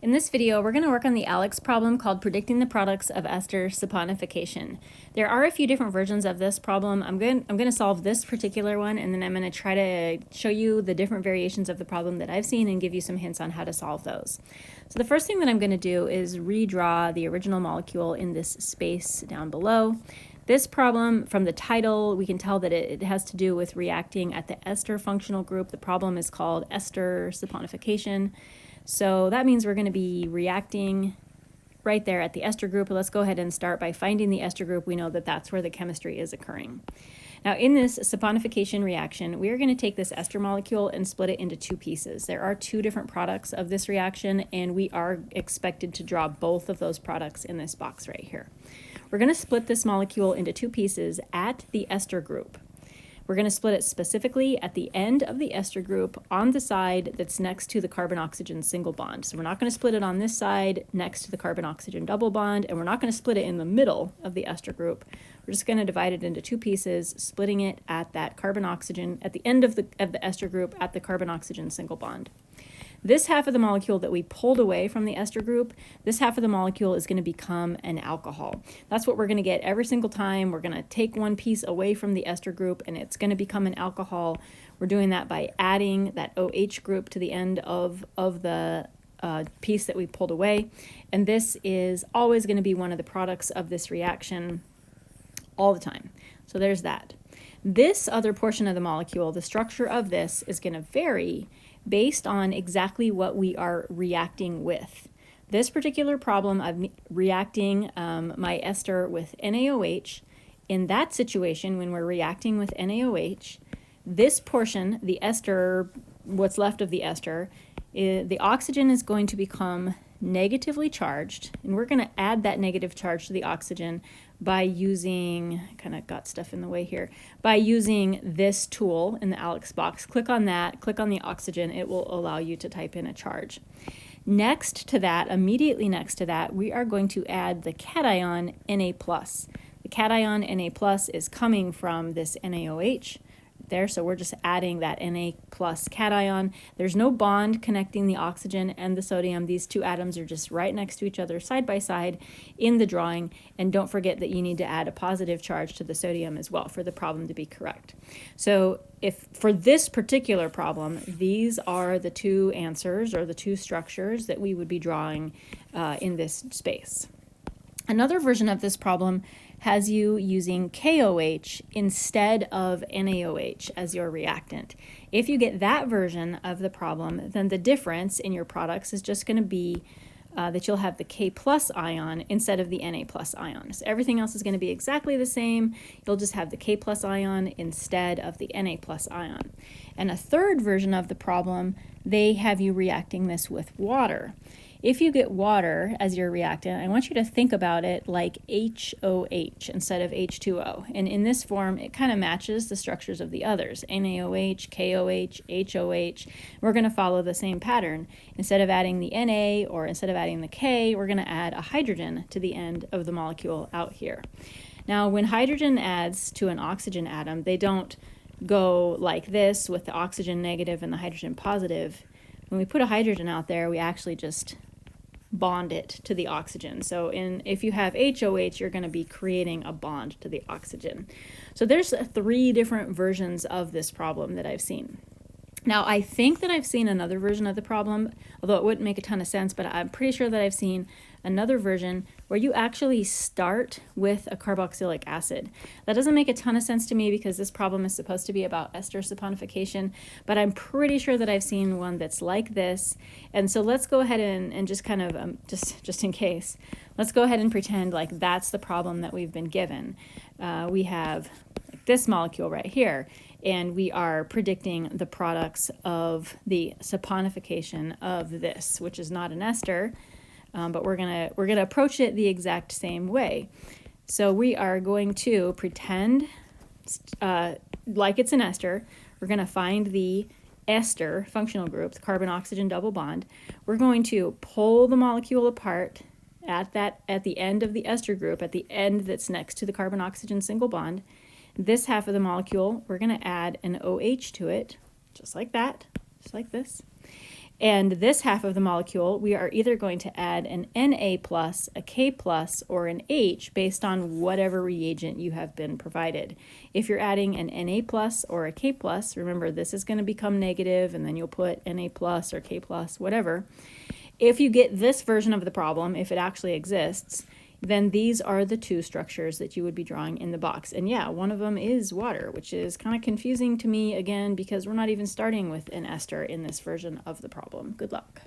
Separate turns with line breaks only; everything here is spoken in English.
In this video, we're going to work on the ALEKS problem called predicting the products of ester saponification. There are a few different versions of this problem. I'm going to solve this particular one, and then I'm going to try to show you the different variations of the problem that I've seen and give you some hints on how to solve those. So the first thing that I'm going to do is redraw the original molecule in this space down below. This problem, from the title, we can tell that it has to do with reacting at the ester functional group. The problem is called ester saponification. So that means we're going to be reacting right there at the ester group. Let's go ahead and start by finding the ester group. We know that that's where the chemistry is occurring. Now, in this saponification reaction, we are going to take this ester molecule and split it into two pieces. There are two different products of this reaction, and we are expected to draw both of those products in this box right here. We're going to split this molecule into two pieces at the ester group. We're going to split it specifically at the end of the ester group on the side that's next to the carbon-oxygen single bond. So we're not going to split it on this side next to the carbon-oxygen double bond, and we're not going to split it in the middle of the ester group. We're just going to divide it into two pieces, splitting it at that carbon-oxygen, at the end of the ester group at the carbon-oxygen single bond. This half of the molecule that we pulled away from the ester group, this half of the molecule is going to become an alcohol. That's what we're going to get every single time. We're going to take one piece away from the ester group and it's going to become an alcohol. We're doing that by adding that OH group to the end of the piece that we pulled away. And this is always going to be one of the products of this reaction all the time. So there's that. This other portion of the molecule, the structure of this, is going to vary based on exactly what we are reacting with. This particular problem of reacting my ester with NaOH, in that situation when we're reacting with NaOH, this portion, the ester, what's left of the ester, the oxygen is going to become negatively charged, and we're going to add that negative charge to the oxygen by using, kind of got stuff in the way here, by using this tool in the ALEKS box. Click on that, click on the oxygen, it will allow you to type in a charge. Next to that, immediately next to that, we are going to add the cation Na+. The cation Na+ is coming from this NaOH there, so we're just adding that Na+ cation. There's no bond connecting the oxygen and the sodium. These two atoms are just right next to each other, side by side in the drawing. And don't forget that you need to add a positive charge to the sodium as well for the problem to be correct. So if for this particular problem, these are the two answers or the two structures that we would be drawing in this space. Another version of this problem has you using KOH instead of NaOH as your reactant. If you get that version of the problem, then the difference in your products is just going to be that you'll have the K+ ion instead of the Na+ ion. So everything else is going to be exactly the same. You'll just have the K+ ion instead of the Na+ ion. And a third version of the problem, they have you reacting this with water. If you get water as your reactant, I want you to think about it like HOH instead of H2O. And in this form, it kind of matches the structures of the others, NaOH, KOH, HOH. We're going to follow the same pattern. Instead of adding the Na or instead of adding the K, we're going to add a hydrogen to the end of the molecule out here. Now, when hydrogen adds to an oxygen atom, they don't go like this with the oxygen negative and the hydrogen positive. When we put a hydrogen out there, we actually just bond it to the oxygen. So if you have HOH, you're going to be creating a bond to the oxygen. So there's three different versions of this problem that I've seen. Now, I think that I've seen another version of the problem, although it wouldn't make a ton of sense, but I'm pretty sure that I've seen another version where you actually start with a carboxylic acid. That doesn't make a ton of sense to me because this problem is supposed to be about ester saponification, but I'm pretty sure that I've seen one that's like this. And so let's go ahead and just kind of, just in case, let's go ahead and pretend like that's the problem that we've been given. We have this molecule right here, and we are predicting the products of the saponification of this, which is not an ester, but we're gonna approach it the exact same way. So we are going to pretend like it's an ester. We're gonna find the ester functional group, the carbon-oxygen double bond. We're going to pull the molecule apart at the end of the ester group, at the end that's next to the carbon-oxygen single bond. This half of the molecule, we're going to add an OH to it, just like that, just like this. And this half of the molecule, we are either going to add an Na plus, a K plus, or an H based on whatever reagent you have been provided. If you're adding an Na plus or a K plus, remember this is going to become negative, and then you'll put Na plus or K plus, whatever. If you get this version of the problem, if it actually exists, then these are the two structures that you would be drawing in the box. And yeah, one of them is water, which is kind of confusing to me, again, because we're not even starting with an ester in this version of the problem. Good luck.